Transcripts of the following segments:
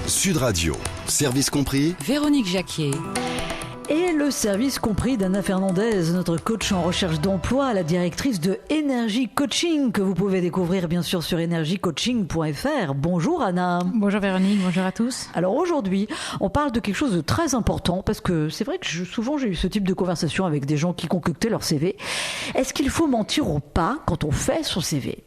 Sud Radio, service compris. Véronique Jacquier. Et le service compris d'Anna Fernandez, notre coach en recherche d'emploi, la directrice de Energy Coaching, que vous pouvez découvrir bien sûr sur energycoaching.fr. Bonjour Anna. Bonjour Véronique, bonjour à tous. Alors aujourd'hui, on parle de quelque chose de très important, parce que c'est vrai que souvent j'ai eu ce type de conversation avec des gens qui concoctaient leur CV. Est-ce qu'il faut mentir ou pas quand on fait son CV ?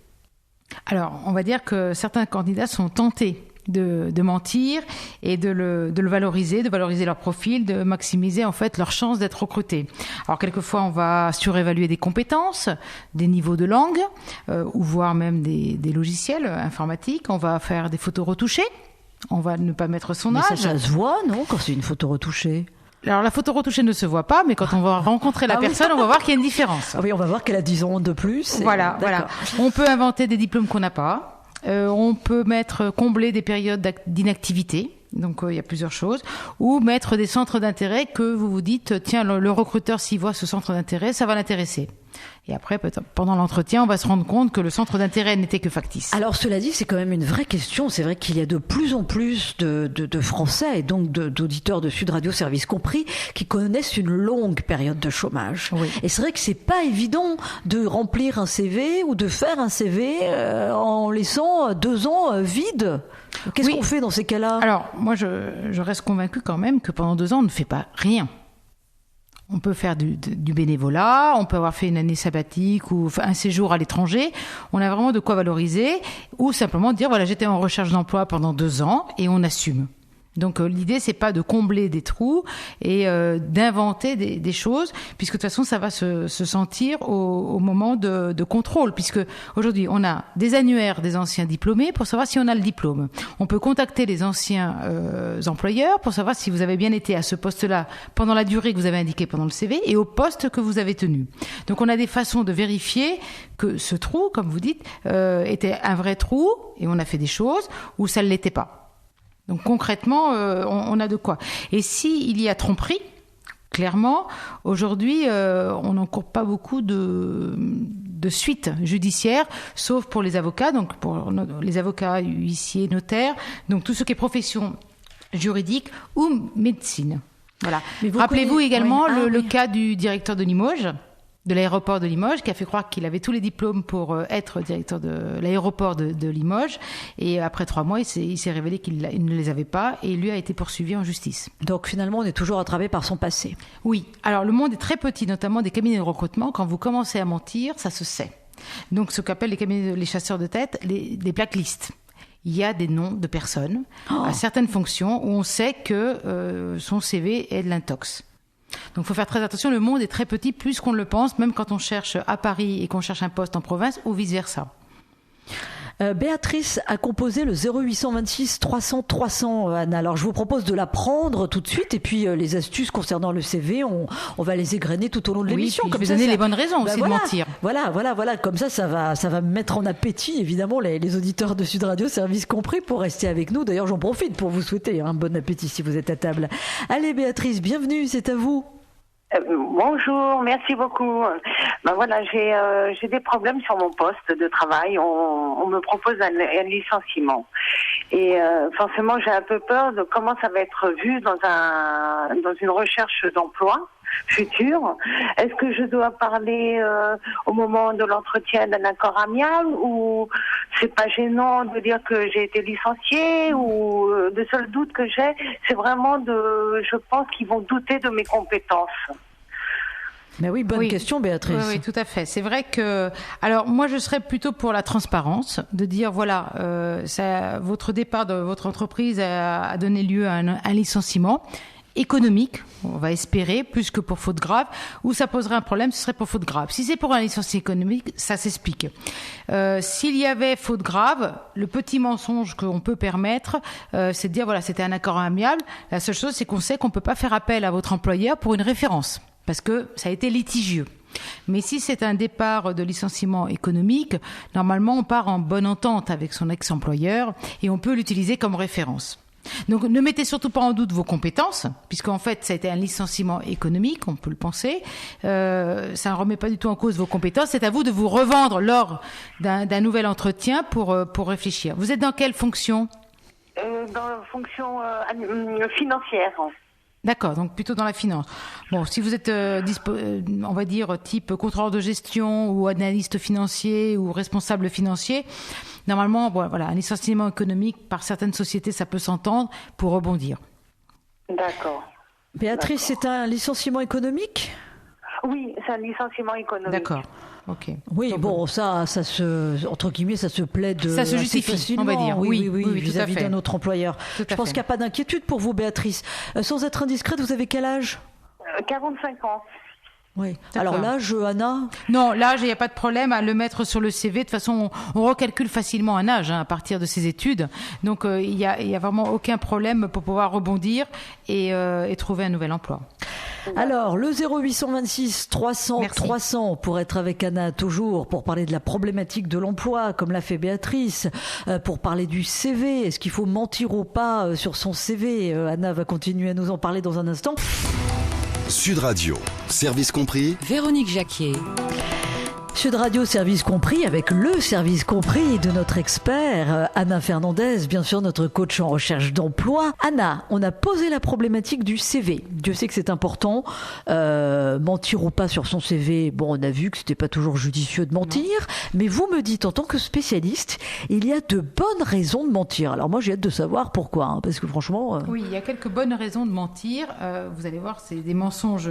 Alors, on va dire que certains candidats sont tentés de mentir et de le valoriser, de valoriser leur profil, de maximiser en fait leur chance d'être recruté. Alors quelquefois on va surévaluer des compétences, des niveaux de langue, ou voire même des logiciels informatiques. On va faire des photos retouchées, on va ne pas mettre son âge. Mais ça se voit, non, quand c'est une photo retouchée ? Alors la photo retouchée ne se voit pas, mais quand on va rencontrer la personne, on va voir qu'il y a une différence. Ah oui, on va voir qu'elle a 10 ans de plus. Voilà. On peut inventer des diplômes qu'on n'a pas. On peut combler des périodes d'inactivité, donc il y a plusieurs choses, ou mettre des centres d'intérêt que vous vous dites, tiens, le recruteur s'il voit ce centre d'intérêt, ça va l'intéresser. Et après, pendant l'entretien, on va se rendre compte que le centre d'intérêt n'était que factice. Alors cela dit, c'est quand même une vraie question. C'est vrai qu'il y a de plus en plus de Français et donc d'auditeurs de Sud Radio Service compris qui connaissent une longue période de chômage. Oui. Et c'est vrai que c'est pas évident de remplir un CV ou de faire un CV en laissant 2 ans vide. Qu'est-ce qu'on fait dans ces cas-là ? Alors moi, je reste convaincue quand même que pendant 2 ans, on ne fait pas rien. On peut faire du bénévolat, on peut avoir fait une année sabbatique ou un séjour à l'étranger. On a vraiment de quoi valoriser, ou simplement dire voilà, j'étais en recherche d'emploi pendant 2 ans et on assume. Donc l'idée c'est pas de combler des trous et d'inventer des choses, puisque de toute façon ça va se sentir au moment de contrôle, puisque aujourd'hui on a des annuaires des anciens diplômés pour savoir si on a le diplôme. On peut contacter les anciens employeurs pour savoir si vous avez bien été à ce poste-là pendant la durée que vous avez indiquée pendant le CV et au poste que vous avez tenu. Donc on a des façons de vérifier que ce trou, comme vous dites, était un vrai trou et on a fait des choses ou ça ne l'était pas. Donc concrètement, on a de quoi. Et s'il y a tromperie, clairement, aujourd'hui, on n'encourt pas beaucoup de suites judiciaires, sauf pour les avocats, donc pour les avocats, huissiers, notaires, donc tout ce qui est profession juridique ou médecine. Voilà. Rappelez-vous également le cas du directeur de Limoges, de l'aéroport de Limoges, qui a fait croire qu'il avait tous les diplômes pour être directeur de l'aéroport de Limoges. Et après 3 mois, il s'est révélé qu'il ne les avait pas et lui a été poursuivi en justice. Donc finalement, on est toujours attrapé par son passé. Oui. Alors le monde est très petit, notamment des cabinets de recrutement. Quand vous commencez à mentir, ça se sait. Donc ce qu'appellent les chasseurs de tête, des blacklists. Il y a des noms de personnes à certaines fonctions où on sait que son CV est de l'intox. Donc il faut faire très attention, le monde est très petit, plus qu'on le pense, même quand on cherche à Paris et qu'on cherche un poste en province ou vice-versa. Béatrice a composé le 0826 300 300, Anna. Alors je vous propose de la prendre tout de suite et puis les astuces concernant le CV, on va les égrener tout au long de l'émission. Oui, je vais donner les bonnes raisons aussi de mentir. Voilà. Comme ça va me mettre en appétit, évidemment, les auditeurs de Sud Radio, service compris, pour rester avec nous. D'ailleurs, j'en profite pour vous souhaiter un bon appétit si vous êtes à table. Allez Béatrice, bienvenue, c'est à vous. Bonjour, merci beaucoup. Ben voilà, j'ai des problèmes sur mon poste de travail. On me propose un licenciement et forcément j'ai un peu peur de comment ça va être vu dans une recherche d'emploi futur. Est-ce que je dois parler au moment de l'entretien d'un accord amiable ou c'est pas gênant de dire que j'ai été licenciée ou le seul doute que j'ai, c'est vraiment je pense qu'ils vont douter de mes compétences. Mais oui, bonne question, Béatrice. Oui, tout à fait. C'est vrai que, alors moi, je serais plutôt pour la transparence, de dire voilà, votre départ de votre entreprise a donné lieu à un licenciement économique, on va espérer, plus que pour faute grave, où ça poserait un problème, ce serait pour faute grave. Si c'est pour un licencié économique, ça s'explique. S'il y avait faute grave, le petit mensonge qu'on peut permettre, c'est de dire voilà, c'était un accord amiable. La seule chose, c'est qu'on sait qu'on peut pas faire appel à votre employeur pour une référence, parce que ça a été litigieux. Mais si c'est un départ de licenciement économique, normalement, on part en bonne entente avec son ex-employeur et on peut l'utiliser comme référence. Donc ne mettez surtout pas en doute vos compétences, puisqu'en fait ça a été un licenciement économique, on peut le penser. Ça ne remet pas du tout en cause vos compétences. C'est à vous de vous revendre lors d'un nouvel entretien pour réfléchir. Vous êtes dans quelle fonction ? la fonction financière. D'accord, donc plutôt dans la finance. Bon, si vous êtes, on va dire, type contrôleur de gestion ou analyste financier ou responsable financier, normalement, voilà, un licenciement économique par certaines sociétés, ça peut s'entendre pour rebondir. D'accord. Béatrice, c'est un licenciement économique ? Oui, c'est un licenciement économique. D'accord. Ok. Oui, bon, ça se, entre guillemets, ça se plaide. Ça se justifie, facilement, on va dire. Oui, vis-à-vis d'un autre employeur. Je pense qu'il n'y a pas d'inquiétude pour vous, Béatrice. Sans être indiscrète, vous avez quel âge ? 45 ans. Oui. D'accord. Alors l'âge, Anna ? Non, l'âge, il n'y a pas de problème à le mettre sur le CV. De toute façon, on recalcule facilement un âge à partir de ses études. Donc, il y a vraiment aucun problème pour pouvoir rebondir et trouver un nouvel emploi. Alors, le 0826 300 Merci. 300 pour être avec Anna toujours, pour parler de la problématique de l'emploi, comme l'a fait Béatrice, pour parler du CV. Est-ce qu'il faut mentir ou pas sur son CV ? Anna va continuer à nous en parler dans un instant. Sud Radio, service compris. Véronique Jacquier. Sud Radio, service compris, avec le service compris de notre expert, Anna Fernandez, bien sûr notre coach en recherche d'emploi. Anna, on a posé la problématique du CV. Dieu sait que c'est important. Mentir ou pas sur son CV, bon, on a vu que c'était pas toujours judicieux de mentir, mais vous me dites en tant que spécialiste, il y a de bonnes raisons de mentir. Alors moi, j'ai hâte de savoir pourquoi, hein, parce que franchement... Oui, il y a quelques bonnes raisons de mentir. Vous allez voir, c'est des mensonges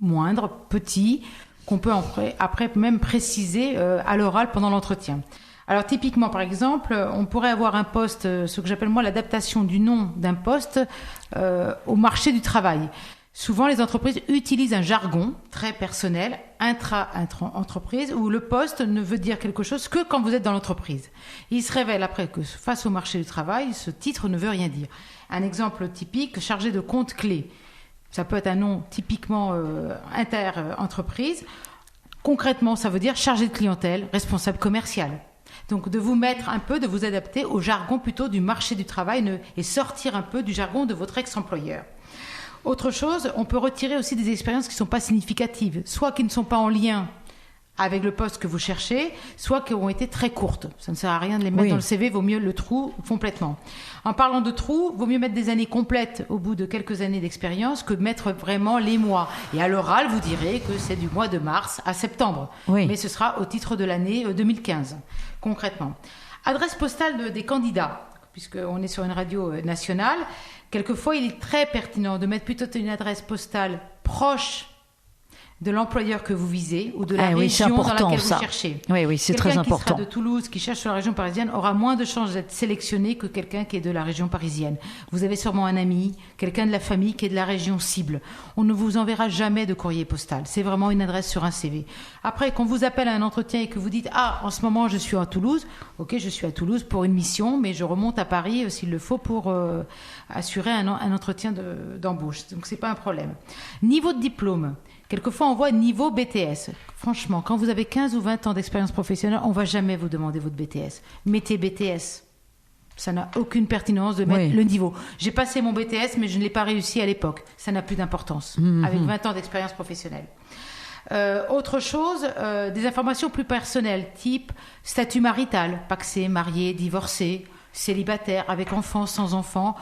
moindres, petits, qu'on peut après même préciser à l'oral pendant l'entretien. Alors typiquement, par exemple, on pourrait avoir un poste, ce que j'appelle moi l'adaptation du nom d'un poste au marché du travail. Souvent, les entreprises utilisent un jargon très personnel, intra-entreprise, où le poste ne veut dire quelque chose que quand vous êtes dans l'entreprise. Il se révèle après que face au marché du travail, ce titre ne veut rien dire. Un exemple typique, chargé de compte clé. Ça peut être un nom typiquement inter-entreprise. Concrètement, ça veut dire chargé de clientèle, responsable commercial. Donc de vous mettre un peu, de vous adapter au jargon plutôt du marché du travail et sortir un peu du jargon de votre ex-employeur. Autre chose, on peut retirer aussi des expériences qui ne sont pas significatives, soit qui ne sont pas en lien avec le poste que vous cherchez, soit qui ont été très courtes. Ça ne sert à rien de les mettre dans le CV, vaut mieux le trou complètement. En parlant de trou, vaut mieux mettre des années complètes au bout de quelques années d'expérience que de mettre vraiment les mois. Et à l'oral, vous direz que c'est du mois de mars à septembre. Oui. Mais ce sera au titre de l'année 2015, concrètement. Adresse postale des candidats, puisqu'on est sur une radio nationale. Quelquefois, il est très pertinent de mettre plutôt une adresse postale proche de l'employeur que vous visez ou de la région dans laquelle vous cherchez. Oui, c'est très important. Quelqu'un qui sera de Toulouse, qui cherche sur la région parisienne, aura moins de chances d'être sélectionné que quelqu'un qui est de la région parisienne. Vous avez sûrement un ami, quelqu'un de la famille qui est de la région cible. On ne vous enverra jamais de courrier postal. C'est vraiment une adresse sur un CV. Après, quand vous appelle à un entretien et que vous dites « Ah, en ce moment, je suis à Toulouse. Ok, je suis à Toulouse pour une mission, mais je remonte à Paris s'il le faut pour assurer un entretien d'embauche. » Donc, c'est pas un problème. Niveau de diplôme. Quelquefois, on voit niveau BTS. Franchement, quand vous avez 15 ou 20 ans d'expérience professionnelle, on ne va jamais vous demander votre BTS. Mettez BTS. Ça n'a aucune pertinence de mettre le niveau. J'ai passé mon BTS, mais je ne l'ai pas réussi à l'époque. Ça n'a plus d'importance, avec 20 ans d'expérience professionnelle. Autre chose, des informations plus personnelles, type statut marital, pacsé, marié, divorcé, célibataire, avec enfant, sans enfant.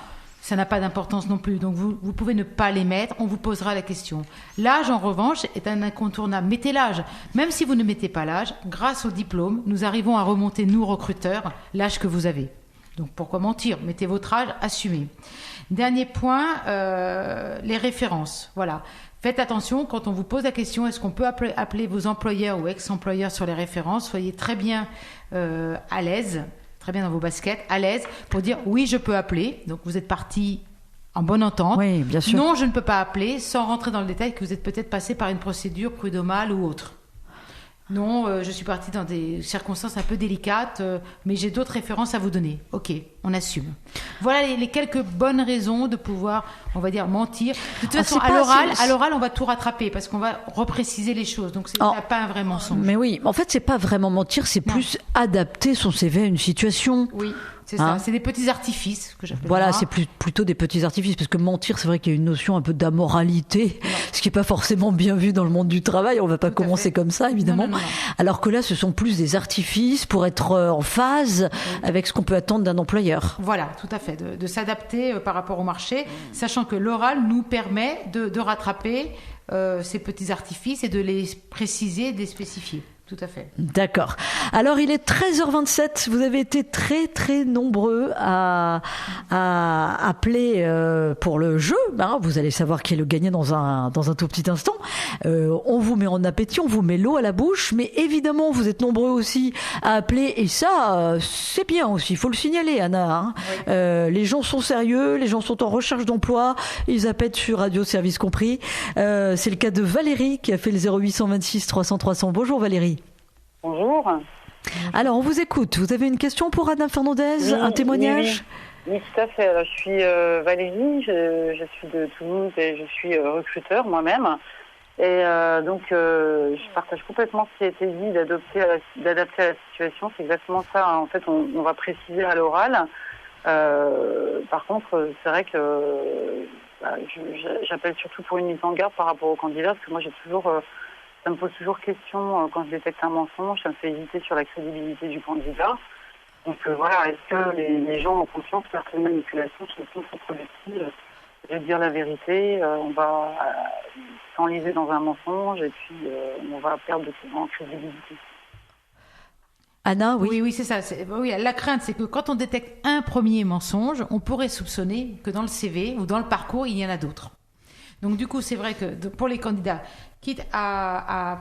Ça n'a pas d'importance non plus, donc vous pouvez ne pas les mettre, on vous posera la question. L'âge, en revanche, est un incontournable. Mettez l'âge. Même si vous ne mettez pas l'âge, grâce au diplôme, nous arrivons à remonter, nous, recruteurs, l'âge que vous avez. Donc pourquoi mentir ? Mettez votre âge, assumez. Dernier point, les références. Voilà. Faites attention, quand on vous pose la question, est-ce qu'on peut appeler vos employeurs ou ex-employeurs sur les références ? Soyez très bien à l'aise. Très bien dans vos baskets, à l'aise, pour dire oui, je peux appeler. Donc vous êtes parti en bonne entente. Oui, bien sûr. Non, je ne peux pas appeler, sans rentrer dans le détail que vous êtes peut-être passé par une procédure prud'homale ou autre. Non, je suis partie dans des circonstances un peu délicates, mais j'ai d'autres références à vous donner. Ok, on assume. Voilà les quelques bonnes raisons de pouvoir, on va dire, mentir. De toute façon, à l'oral, on va tout rattraper parce qu'on va repréciser les choses. Donc, c'est pas un vrai mensonge. Mais oui, en fait, c'est pas vraiment mentir, c'est plus adapter son CV à une situation. Oui. C'est ça, c'est des petits artifices que j'appelle. Voilà, c'est plutôt des petits artifices, parce que mentir, c'est vrai qu'il y a une notion un peu d'amoralité, ce qui n'est pas forcément bien vu dans le monde du travail. On ne va pas commencer comme ça, évidemment. Non. Alors que là, ce sont plus des artifices pour être en phase avec ce qu'on peut attendre d'un employeur. Voilà, tout à fait, de s'adapter par rapport au marché, sachant que l'oral nous permet de rattraper ces petits artifices et de les préciser, de les spécifier. Tout à fait. D'accord. Alors, il est 13h27. Vous avez été très, très nombreux à appeler pour le jeu. Vous allez savoir qui est le gagnant dans un tout petit instant. On vous met en appétit, on vous met l'eau à la bouche. Mais évidemment, vous êtes nombreux aussi à appeler. Et ça, c'est bien aussi. Il faut le signaler, Anna. Oui. Les gens sont sérieux. Les gens sont en recherche d'emploi. Ils appellent sur Radio Service Compris. C'est le cas de Valérie qui a fait le 0826 300 300. Bonjour Valérie. Bonjour. Alors, on vous écoute. Vous avez une question pour Anna Fernandez, un témoignage ? Oui, tout à fait. Alors, je suis Valérie, je suis de Toulouse et je suis recruteur moi-même. Et donc, je partage complètement ce qui a été dit, d'adapter à la situation. C'est exactement ça. En fait, on va préciser à l'oral. Par contre, c'est vrai que j'appelle surtout pour une mise en garde par rapport aux candidats, parce que moi, ça me pose toujours question quand je détecte un mensonge, ça me fait hésiter sur la crédibilité du candidat. Donc voilà, est-ce que les gens ont conscience que certaines manipulations sont contre-productives de dire la vérité, on va s'enliser dans un mensonge et puis on va perdre en crédibilité. Anna, oui. Oui, c'est ça. Oui, la crainte, c'est que quand on détecte un premier mensonge, on pourrait soupçonner que dans le CV ou dans le parcours, il y en a d'autres. Donc du coup, c'est vrai que pour les candidats, quitte à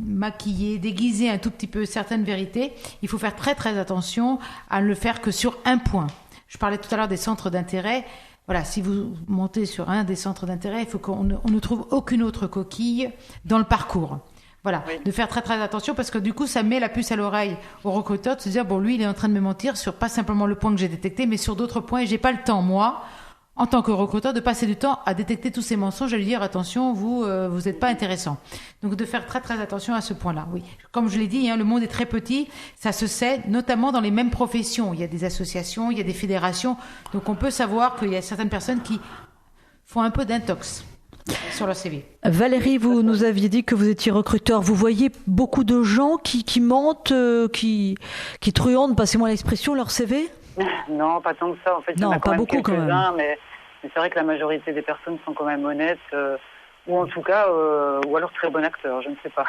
maquiller, déguiser un tout petit peu certaines vérités, il faut faire très très attention à ne le faire que sur un point. Je parlais tout à l'heure des centres d'intérêt. Voilà, si vous montez sur un des centres d'intérêt, il faut qu'on ne trouve aucune autre coquille dans le parcours. Voilà, oui. De faire très très attention parce que du coup, ça met la puce à l'oreille au recruteur de se dire, bon, lui, il est en train de me mentir sur pas simplement le point que j'ai détecté, mais sur d'autres points et j'ai pas le temps, moi, en tant que recruteur, de passer du temps à détecter tous ces mensonges et lui dire attention, vous n'êtes pas intéressant. Donc de faire très très attention à ce point-là. Oui, comme je l'ai dit, le monde est très petit, ça se sait, notamment dans les mêmes professions. Il y a des associations, il y a des fédérations, donc on peut savoir qu'il y a certaines personnes qui font un peu d'intox sur leur CV. Valérie, vous nous aviez dit que vous étiez recruteur. Vous voyez beaucoup de gens qui mentent, qui truandent, passez-moi l'expression, leur CV ? Non, pas tant que ça. En fait, non, il y en a pas beaucoup quand même. Mais c'est vrai que la majorité des personnes sont quand même honnêtes, ou en tout cas, ou alors très bon acteur, je ne sais pas.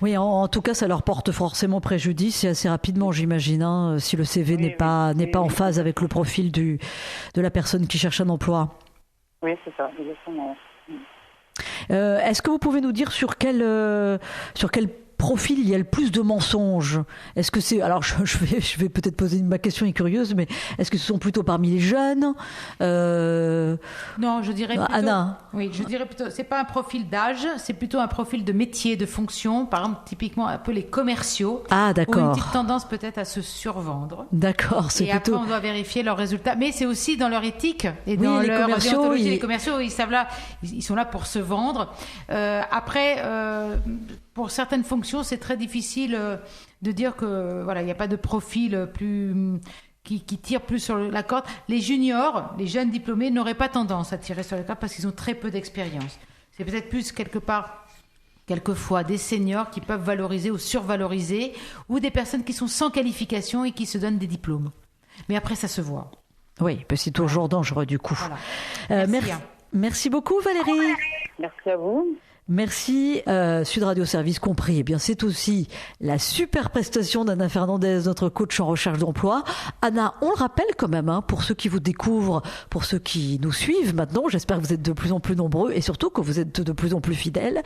Oui, en tout cas, ça leur porte forcément préjudice et assez rapidement, j'imagine, si le CV n'est pas en phase avec le profil de la personne qui cherche un emploi. Oui, c'est ça, exactement. Est-ce que vous pouvez nous dire sur quel profil il y a le plus de mensonges? Est-ce que c'est... Alors, je vais peut-être poser ma question est curieuse, mais est-ce que ce sont plutôt parmi les jeunes Non, je dirais plutôt... Anna? Oui, je dirais plutôt... C'est pas un profil d'âge, c'est plutôt un profil de métier, de fonction. Par exemple, typiquement, un peu les commerciaux. Ah, d'accord. Ont une petite tendance peut-être à se survendre. D'accord, c'est et plutôt... après, on doit vérifier leurs résultats. Mais c'est aussi dans leur éthique et oui, dans les leur déontologie. Les commerciaux, ils savent là, ils sont là pour se vendre. Pour certaines fonctions, c'est très difficile de dire que voilà, il n'y a pas de profil qui tire plus sur la corde. Les juniors, les jeunes diplômés n'auraient pas tendance à tirer sur la corde parce qu'ils ont très peu d'expérience. C'est peut-être plus quelquefois des seniors qui peuvent valoriser ou survaloriser, ou des personnes qui sont sans qualification et qui se donnent des diplômes. Mais après, ça se voit. Oui, c'est toujours dangereux du coup. Voilà. Merci beaucoup Valérie. Merci à vous. Merci, Sud Radio Service Compris. Eh bien, c'est aussi la super prestation d'Anna Fernandez, notre coach en recherche d'emploi. Anna, on le rappelle quand même, pour ceux qui vous découvrent, pour ceux qui nous suivent maintenant, j'espère que vous êtes de plus en plus nombreux et surtout que vous êtes de plus en plus fidèles.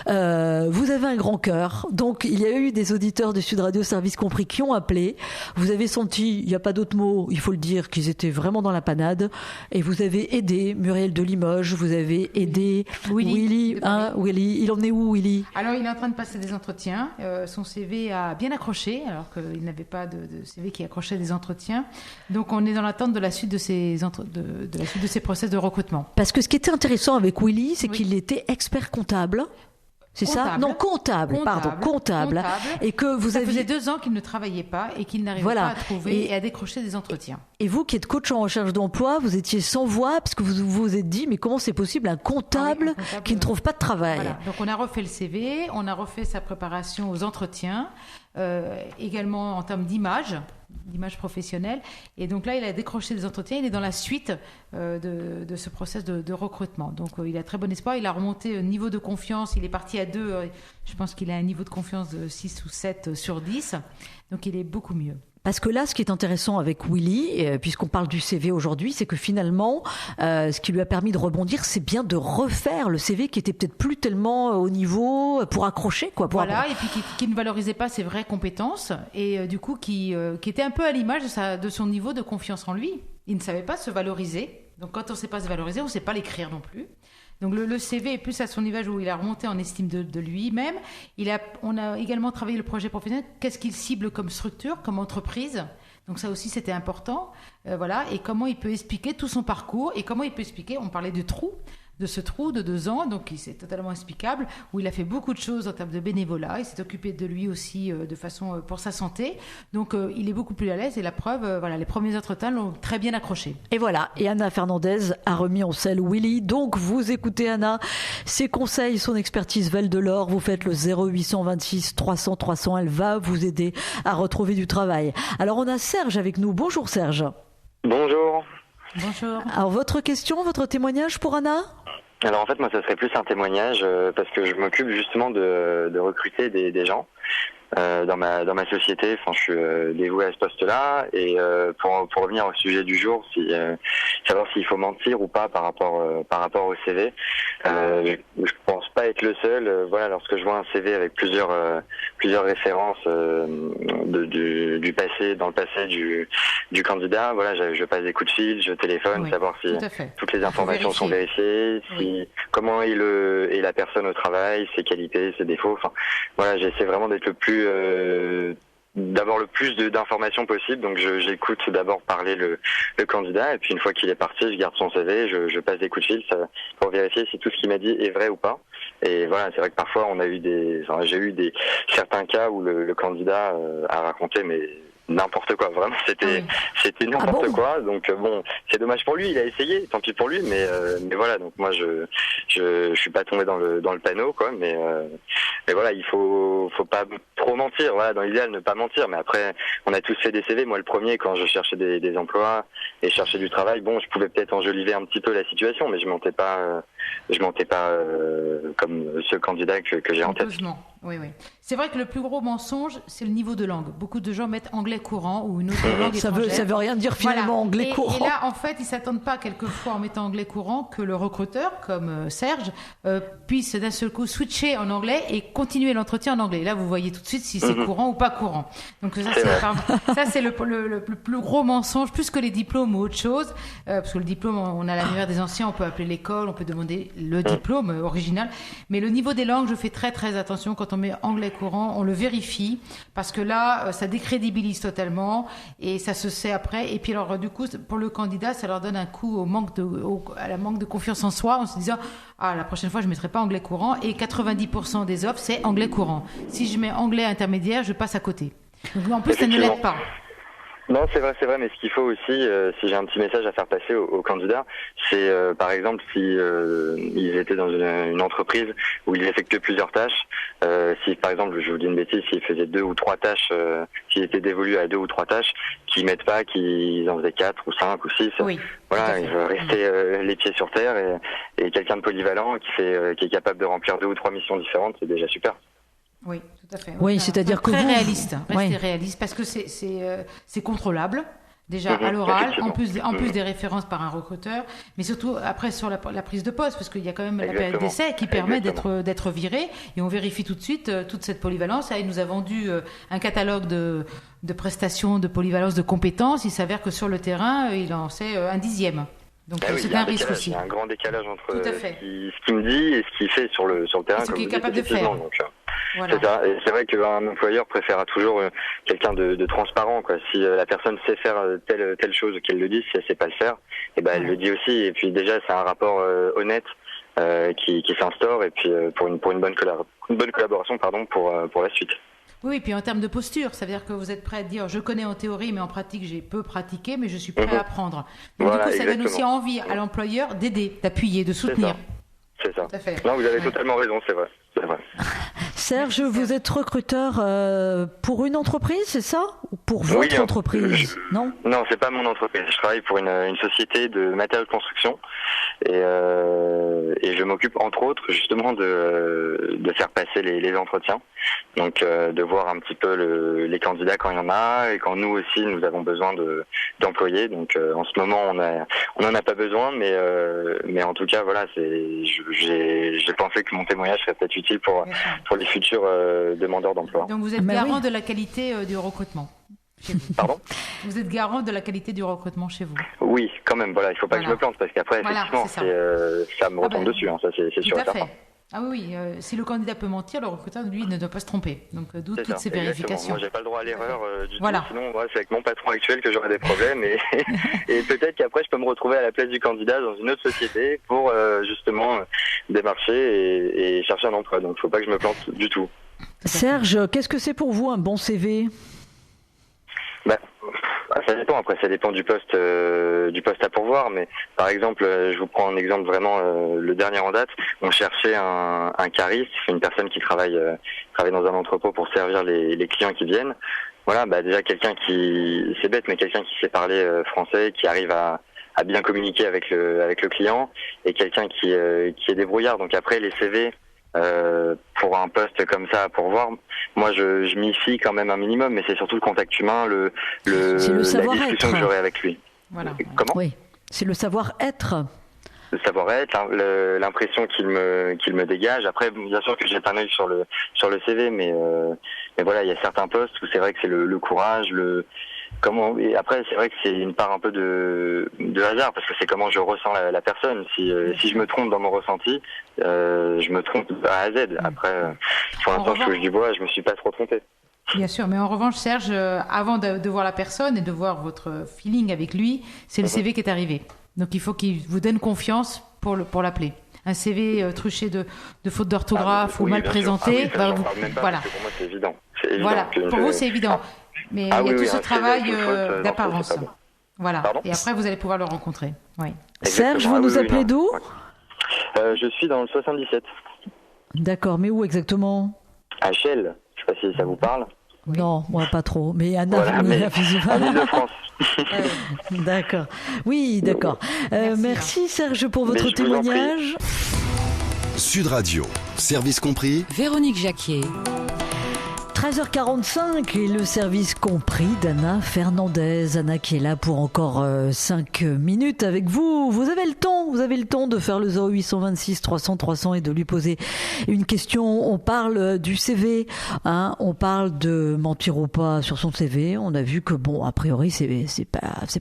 Vous avez un grand cœur. Donc, il y a eu des auditeurs de Sud Radio Service Compris qui ont appelé. Vous avez senti, il n'y a pas d'autre mot, il faut le dire, qu'ils étaient vraiment dans la panade. Et vous avez aidé Muriel de Limoges, vous avez aidé Willy. Il en est où, Willy? Alors, il est en train de passer des entretiens. Son CV a bien accroché, alors qu'il n'avait pas de CV qui accrochait des entretiens. Donc, on est dans l'attente de la suite de ces process de recrutement. Parce que ce qui était intéressant avec Willy, c'est qu'il était expert comptable. C'est ça? Non, comptable. Et que vous Ça aviez... faisait 2 ans qu'il ne travaillait pas et qu'il n'arrivait pas à trouver et à décrocher des entretiens. Et vous qui êtes coach en recherche d'emploi, vous étiez sans voix parce que vous vous êtes dit mais comment c'est possible un comptable qui ne trouve pas de travail? Voilà. Donc on a refait le CV, on a refait sa préparation aux entretiens, également en termes d'image professionnelle. Et donc là, il a décroché des entretiens. Il est dans la suite de ce process de recrutement. Donc il a très bon espoir. Il a remonté niveau de confiance. Il est parti à 2. Je pense qu'il a un niveau de confiance de 6 ou 7 sur 10. Donc il est beaucoup mieux. Parce que là, ce qui est intéressant avec Willy, puisqu'on parle du CV aujourd'hui, c'est que finalement, ce qui lui a permis de rebondir, c'est bien de refaire le CV qui était peut-être plus tellement au niveau pour accrocher, quoi. Voilà, et puis qui ne valorisait pas ses vraies compétences et du coup qui était un peu à l'image de son niveau de confiance en lui. Il ne savait pas se valoriser. Donc quand on ne sait pas se valoriser, on ne sait pas l'écrire non plus. Donc le CV est plus à son niveau où il a remonté en estime de lui-même. On a également travaillé le projet professionnel. Qu'est-ce qu'il cible comme structure, comme entreprise? Donc ça aussi c'était important. Voilà. Et comment il peut expliquer tout son parcours et comment il peut expliquer, on parlait de ce trou de 2 ans, donc c'est totalement explicable, où il a fait beaucoup de choses en termes de bénévolat, il s'est occupé de lui aussi de façon pour sa santé, donc il est beaucoup plus à l'aise et la preuve, les premiers entretiens l'ont très bien accroché. Et voilà, et Anna Fernandez a remis en selle Willy, donc vous écoutez Anna, ses conseils, son expertise valent de l'or, vous faites le 0826 300 300, elle va vous aider à retrouver du travail. Alors on a Serge avec nous, bonjour Serge. Bonjour. Bonjour. Alors votre question, votre témoignage pour Anna ? Alors en fait moi ça serait plus un témoignage parce que je m'occupe justement de recruter des gens dans ma société. Enfin je suis dévoué à ce poste-là et pour revenir au sujet du jour, savoir s'il faut mentir ou pas par rapport au CV. Je pense pas être le seul. Voilà, lorsque je vois un CV avec plusieurs références du passé, dans le passé du candidat, voilà, je passe des coups de fil, je téléphone, savoir si toutes les informations sont vérifiées, comment est la personne au travail, ses qualités, ses défauts. Enfin, voilà, j'essaie vraiment d'être d'avoir le plus d'informations possible. Donc j'écoute d'abord parler le candidat et puis une fois qu'il est parti, je garde son CV, je passe des coups de fil pour vérifier si tout ce qu'il m'a dit est vrai ou pas. Et voilà, c'est vrai que parfois j'ai eu certains cas où le candidat a raconté mais n'importe quoi, vraiment c'était n'importe quoi. Donc bon, c'est dommage pour lui, il a essayé, tant pis pour lui, mais voilà, donc moi je suis pas tombé dans le panneau quoi, mais voilà, il faut pas trop mentir, voilà, dans l'idéal ne pas mentir, mais après on a tous fait des CV, moi le premier quand je cherchais des emplois et cherchais du travail, bon, je pouvais peut-être enjoliver un petit peu la situation, mais je mentais pas comme ce candidat que j'ai en tête. Oui. C'est vrai que le plus gros mensonge, c'est le niveau de langue. Beaucoup de gens mettent anglais courant ou une autre langue étrangère. Ça veut rien dire finalement, anglais courant. Et là, en fait, ils s'attendent pas quelquefois en mettant anglais courant que le recruteur, comme Serge, puisse d'un seul coup switcher en anglais et continuer l'entretien en anglais. Là, vous voyez tout de suite si c'est courant ou pas courant. Donc ça, c'est le plus gros mensonge, plus que les diplômes ou autre chose. Parce que le diplôme, on a la mémoire des anciens, on peut appeler l'école, on peut demander le diplôme original. Mais le niveau des langues, je fais très très attention quand on met anglais courant, on le vérifie parce que là, ça décrédibilise totalement et ça se sait après. Et puis alors, du coup, pour le candidat, ça leur donne un coup à la manque de confiance en soi en se disant la prochaine fois, je ne mettrai pas anglais courant. Et 90% des offres, c'est anglais courant. Si je mets anglais intermédiaire, je passe à côté. Donc en plus, ça ne l'aide pas. Non, c'est vrai, mais ce qu'il faut aussi, si j'ai un petit message à faire passer aux candidats, c'est par exemple si ils étaient dans une entreprise où ils effectuaient plusieurs tâches, si par exemple, je vous dis une bêtise, s'ils faisaient 2 ou 3 tâches, s'ils étaient dévolus à 2 ou 3 tâches, qu'ils mettent pas qu'ils en faisaient 4 ou 5 ou 6. Oui, voilà, ils veulent rester les pieds sur terre et quelqu'un de polyvalent qui est capable de remplir 2 ou 3 missions différentes, c'est déjà super. Oui, tout à fait. Oui, c'est-à-dire que très réaliste. Restez réaliste parce que c'est contrôlable. Déjà à l'oral, en plus des références par un recruteur, mais surtout après sur la prise de poste, parce qu'il y a quand même la période d'essai qui permet d'être viré, et on vérifie tout de suite toute cette polyvalence. Là, il nous a vendu un catalogue de prestations, de polyvalence, de compétences. Il s'avère que sur le terrain, il en sait un dixième. Donc c'est un risque aussi. Il y a un grand décalage entre ce qu'il me dit et ce qu'il fait sur le terrain. Ce qu'il est capable de faire. Donc, voilà. C'est ça. Et c'est vrai qu'un employeur préférera toujours quelqu'un de transparent, quoi. Si la personne sait faire telle chose, qu'elle le dise. Si elle sait pas le faire, elle le dit aussi. Et puis déjà, c'est un rapport honnête qui s'instaure. Et puis pour une bonne collaboration pour la suite. Oui, puis en termes de posture, ça veut dire que vous êtes prêt à dire je connais en théorie, mais en pratique, j'ai peu pratiqué, mais je suis prêt à apprendre. Donc, Voilà, du coup, ça donne aussi exactement. envie à l'employeur d'aider, d'appuyer, de soutenir. C'est ça. Tout à fait. Non, vous avez Ouais. totalement raison, c'est vrai. Serge, vous êtes recruteur pour une entreprise, c'est ça? Ou pour votre Oui, entreprise? Non? Non, c'est pas mon entreprise. Je travaille pour une société de matériaux de construction et je m'occupe entre autres justement de faire passer les entretiens. Donc de voir un petit peu les candidats quand il y en a et quand nous aussi nous avons besoin d'employés. Donc en ce moment on en a pas besoin, mais en tout cas voilà, j'ai pensé que mon témoignage serait peut-être utile pour les futurs demandeurs d'emploi. Donc vous êtes Bah garant oui. de la qualité du recrutement. Chez vous. Pardon? Vous êtes garant de la qualité du recrutement chez vous. Oui, quand même. Voilà, il faut pas que je me plante parce qu'après Voilà, effectivement c'est ça. ça me retombe dessus. Hein, ça c'est Tout sûr et à certain. fait. Ah oui, si le candidat peut mentir, le recruteur, lui, ne doit pas se tromper. Donc d'où C'est toutes ça, ces exactement. vérifications. Moi, j'ai pas le droit à l'erreur du Voilà. tout. Sinon, c'est avec mon patron actuel que j'aurai des problèmes et peut-être qu'après, je peux me retrouver à la place du candidat dans une autre société pour justement démarcher et chercher un emploi. Donc, faut pas que je me plante du tout. Serge, qu'est-ce que c'est pour vous un bon CV? Bah, ça dépend. Après, ça dépend du poste à pourvoir. Mais par exemple, je vous prends un exemple vraiment le dernier en date. On cherchait un cariste, une personne qui travaille dans un entrepôt pour servir les clients qui viennent. Voilà, bah déjà quelqu'un qui, c'est bête, mais quelqu'un qui sait parler français, qui arrive à bien communiquer avec le client, et quelqu'un qui est débrouillard. Donc après les CV. Pour un poste comme ça à pourvoir, moi je m'y fie quand même un minimum, mais c'est surtout le contact humain, C'est le la savoir-être. discussion que j'aurai avec lui. Voilà. Comment? Oui, c'est le savoir-être. Le savoir-être, l'impression qu'il me dégage. Après, bien sûr que j'ai pas un œil sur le CV, mais voilà, il y a certains postes où c'est vrai que c'est le courage, et après c'est vrai que c'est une part un peu de hasard parce que c'est comment je ressens la personne. Si je me trompe dans mon ressenti, je me trompe de A à Z. Après, pour l'instant je touche du bois, je me suis pas trop trompé. Bien sûr, mais en revanche, Serge, avant de voir la personne et de voir votre feeling avec lui, c'est le CV qui est arrivé. Donc il faut qu'il vous donne confiance pour l'appeler. Un CV truché de fautes d'orthographe ou Oui, mal bien sûr. présenté, Ah oui, ça, j'en vous, parle même pas, voilà. parce que pour moi c'est évident. C'est évident Voilà, que pour vous c'est évident. Mais il y a tout ce travail d'apparence. c'est pas bon. Voilà. Pardon Et après, vous allez pouvoir le rencontrer. Oui. Serge, Exactement. vous Ah nous oui, appelez non. d'où? Ouais. Je suis dans le 77, D'accord, mais où exactement? à Chelles. Je sais pas si ça vous parle. Oui. Non, moi pas trop. Mais Anna, Voilà, mais visiblement. en Ile-de-France. D'accord. Oui, d'accord. Merci Serge pour votre Mais je vous en prie. témoignage. Sud Radio, service compris. Véronique Jacquier. 13h45 et le service compris d'Anna Fernandez. Anna qui est là pour encore 5 minutes avec vous. Vous avez le temps de faire le 0826 300 300 et de lui poser une question. On parle du CV, hein, on parle de mentir ou pas sur son CV. On a vu que bon, a priori c'est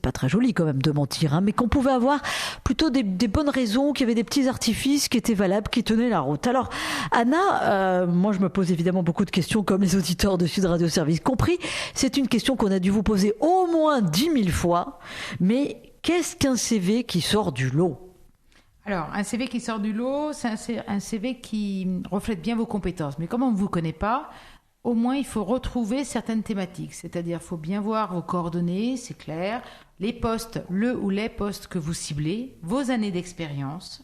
pas très joli quand même de mentir, hein, mais qu'on pouvait avoir plutôt des bonnes raisons, qu'il y avait des petits artifices qui étaient valables, qui tenaient la route. Alors Anna, moi je me pose évidemment beaucoup de questions comme les auditeurs de Sud Radio Service compris. C'est une question qu'on a dû vous poser au moins 10 000 fois. Mais qu'est-ce qu'un CV qui sort du lot? Alors, un CV qui sort du lot, c'est un CV qui reflète bien vos compétences. Mais comme on ne vous connaît pas, au moins il faut retrouver certaines thématiques. C'est-à-dire, il faut bien voir vos coordonnées, c'est clair, les postes, le ou les postes que vous ciblez, vos années d'expérience,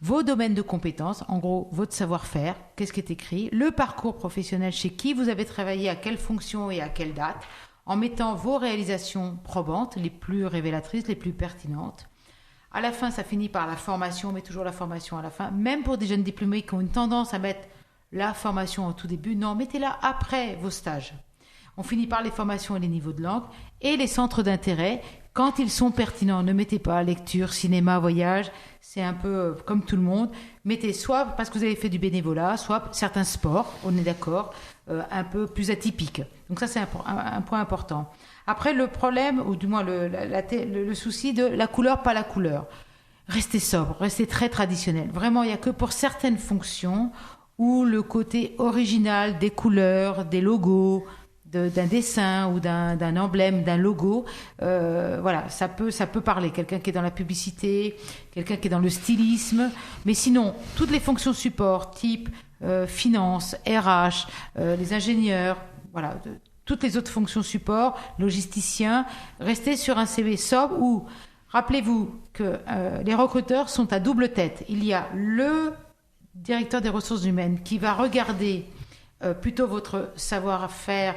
vos domaines de compétences, en gros, votre savoir-faire, qu'est-ce qui est écrit, le parcours professionnel, chez qui vous avez travaillé, à quelle fonction et à quelle date, en mettant vos réalisations probantes, les plus révélatrices, les plus pertinentes. À la fin, ça finit par la formation, on met toujours la formation à la fin. Même pour des jeunes diplômés qui ont une tendance à mettre la formation au tout début, non, mettez-la après vos stages. On finit par les formations et les niveaux de langue et les centres d'intérêt. Quand ils sont pertinents, ne mettez pas lecture, cinéma, voyage, c'est un peu comme tout le monde. Mettez soit parce que vous avez fait du bénévolat, soit certains sports, on est d'accord, un peu plus atypiques. Donc ça, c'est un point important. Après, le problème, ou du moins le souci de la couleur, pas la couleur. Restez sobre, restez très traditionnel. Vraiment, il n'y a que pour certaines fonctions où le côté original des couleurs, des logos, d'un dessin ou d'un emblème, d'un logo, voilà, ça peut parler. Quelqu'un qui est dans la publicité, quelqu'un qui est dans le stylisme, mais sinon, toutes les fonctions support, type finance, RH, les ingénieurs, voilà, toutes les autres fonctions support, logisticiens. Restez sur un CV sobre où, rappelez-vous que les recruteurs sont à double tête. Il y a le directeur des ressources humaines qui va regarder plutôt votre savoir-faire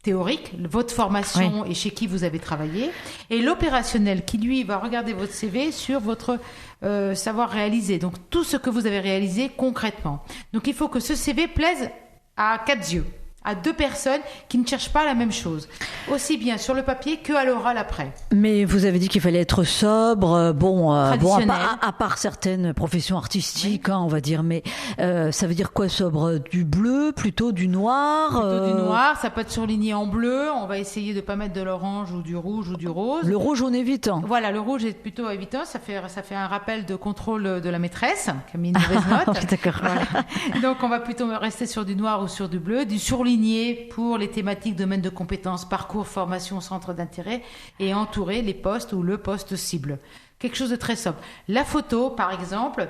théorique, votre formation et chez qui vous avez travaillé, et l'opérationnel qui, lui, va regarder votre CV sur votre savoir réaliser, donc tout ce que vous avez réalisé concrètement. Donc il faut que ce CV plaise à 4 yeux, à 2 personnes qui ne cherchent pas la même chose, aussi bien sur le papier qu'à l'oral après. Mais vous avez dit qu'il fallait être sobre, Traditionnel. à part certaines professions artistiques, on va dire, mais ça veut dire quoi sobre? Du bleu, plutôt du noir? Plutôt du noir, ça peut être surligné en bleu, on va essayer de ne pas mettre de l'orange ou du rouge ou du rose. Le rouge, on évite. Voilà, le rouge est plutôt évitant, ça fait un rappel de contrôle de la maîtresse, qui a mis une mauvaise note. D'accord. Voilà. Donc on va plutôt rester sur du noir ou sur du bleu, du surligné pour les thématiques domaine de compétences, parcours, formation, centre d'intérêt, et entourer les postes ou le poste cible. Quelque chose de très sobre. La photo, par exemple,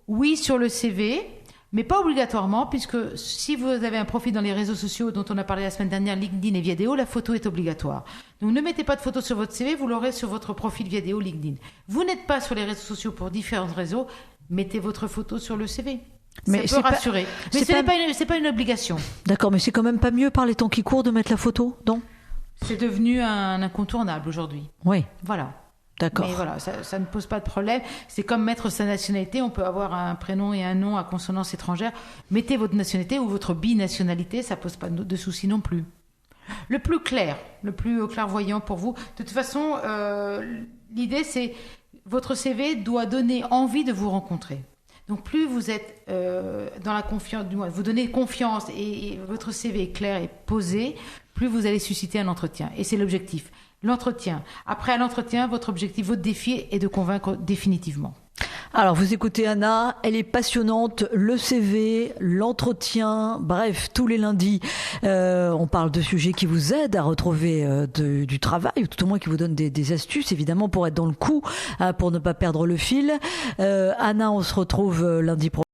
oui sur le CV, mais pas obligatoirement, puisque si vous avez un profil dans les réseaux sociaux dont on a parlé la semaine dernière, LinkedIn et Viadeo, la photo est obligatoire. Donc ne mettez pas de photo sur votre CV, vous l'aurez sur votre profil Viadeo, LinkedIn. Vous n'êtes pas sur les réseaux sociaux pour différents réseaux, mettez votre photo sur le CV. Mais ça peut rassurer. Mais ce n'est pas une obligation. D'accord, mais c'est quand même pas mieux par les temps qui courent de mettre la photo, non? C'est devenu un incontournable aujourd'hui. Oui. Voilà. D'accord. Mais voilà, ça ne pose pas de problème. C'est comme mettre sa nationalité. On peut avoir un prénom et un nom à consonance étrangère. Mettez votre nationalité ou votre binationalité, ça ne pose pas de souci non plus. Le plus clairvoyant pour vous. De toute façon, l'idée, c'est votre CV doit donner envie de vous rencontrer. Donc plus vous êtes dans la confiance, du moins vous donnez confiance et votre CV est clair et posé, plus vous allez susciter un entretien. Et c'est l'objectif. L'entretien. Après à l'entretien, votre objectif, votre défi est de convaincre définitivement. Alors, vous écoutez Anna, elle est passionnante, le CV, l'entretien, bref, tous les lundis, on parle de sujets qui vous aident à retrouver du travail, ou tout au moins qui vous donnent des astuces, évidemment, pour être dans le coup, pour ne pas perdre le fil. Anna, on se retrouve lundi prochain.